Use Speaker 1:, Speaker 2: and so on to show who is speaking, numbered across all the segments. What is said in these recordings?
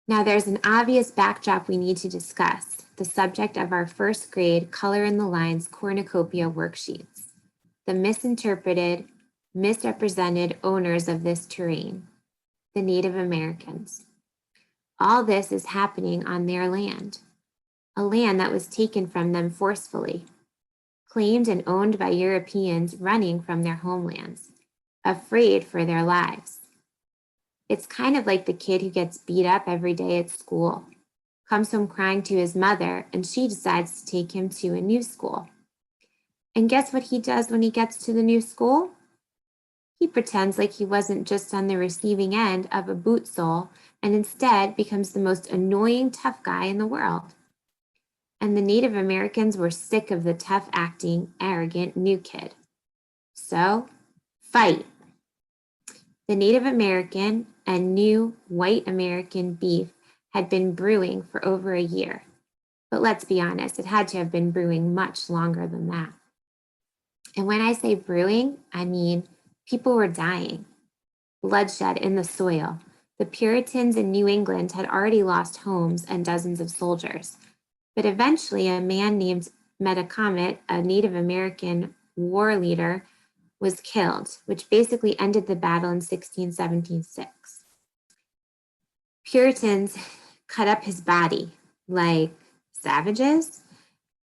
Speaker 1: Now there's an obvious backdrop we need to discuss, the subject of our first grade Color in the Lines cornucopia worksheets, the misinterpreted, misrepresented owners of this terrain, the Native Americans. All this is happening on their land, a land that was taken from them forcefully, claimed and owned by Europeans running from their homelands, afraid for their lives. It's kind of like the kid who gets beat up every day at school, comes home crying to his mother, and she decides to take him to a new school. And guess what he does when he gets to the new school? He pretends like he wasn't just on the receiving end of a boot sole and instead becomes the most annoying tough guy in the world. And the Native Americans were sick of the tough acting, arrogant new kid. So, fight. The Native American and new white American beef had been brewing for over a year. But let's be honest, it had to have been brewing much longer than that. And when I say brewing, I mean people were dying. Bloodshed in the soil. The Puritans in New England had already lost homes and dozens of soldiers. But eventually, a man named Metacomet, a Native American war leader, was killed, which basically ended the battle in 1676. Puritans cut up his body like savages,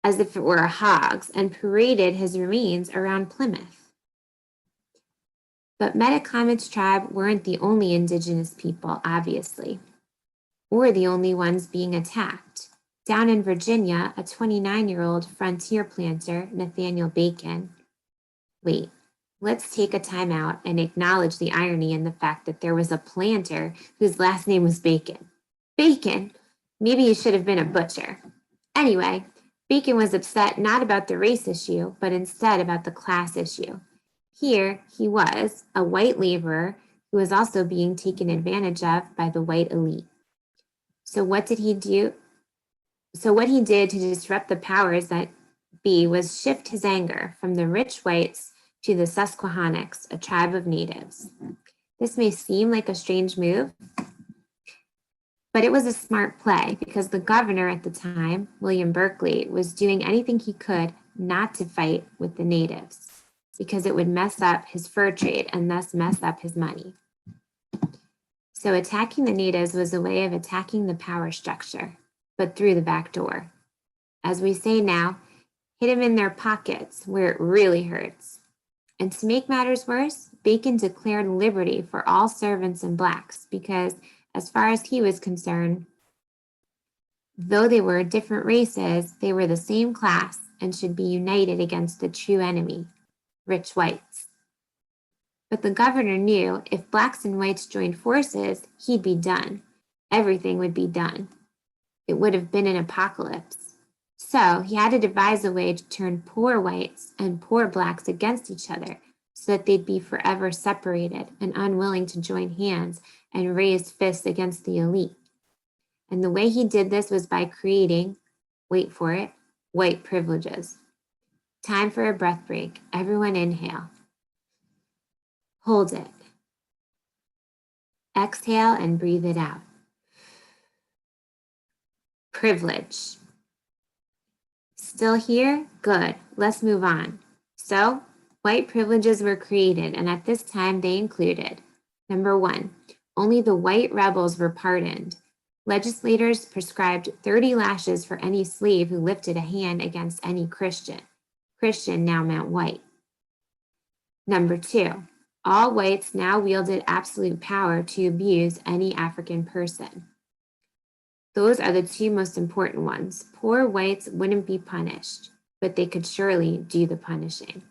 Speaker 1: as if it were hogs, and paraded his remains around Plymouth. But Metacomet's tribe weren't the only indigenous people, obviously, or the only ones being attacked. Down in Virginia, a 29-year-old frontier planter, Nathaniel Bacon. Wait, let's take a time out and acknowledge the irony in the fact that there was a planter whose last name was Bacon. Bacon! Maybe he should have been a butcher. Anyway, Bacon was upset not about the race issue, but instead about the class issue. Here he was, a white laborer who was also being taken advantage of by the white elite. So what did he do? So what he did to disrupt the powers that be was shift his anger from the rich whites to the Susquehannocks, a tribe of natives. This may seem like a strange move, but it was a smart play because the governor at the time, William Berkeley, was doing anything he could not to fight with the natives because it would mess up his fur trade and thus mess up his money. So attacking the natives was a way of attacking the power structure, but through the back door. As we say now, hit them in their pockets where it really hurts. And to make matters worse, Bacon declared liberty for all servants and blacks because, as far as he was concerned, though they were different races, they were the same class and should be united against the true enemy, rich whites. But the governor knew if blacks and whites joined forces, he'd be done. Everything would be done. It would have been an apocalypse. So he had to devise a way to turn poor whites and poor blacks against each other so that they'd be forever separated and unwilling to join hands and raise fists against the elite. And the way he did this was by creating, wait for it, white privileges. Time for a breath break. Everyone inhale. Hold it. Exhale and breathe it out. Privilege. Still here? Good. Let's move on. So, white privileges were created, and at this time they included, number 1, only the white rebels were pardoned. Legislators prescribed 30 lashes for any slave who lifted a hand against any Christian. Christian now meant white. Number 2, all whites now wielded absolute power to abuse any African person. Those are the two most important ones. Poor whites wouldn't be punished, but they could surely do the punishing.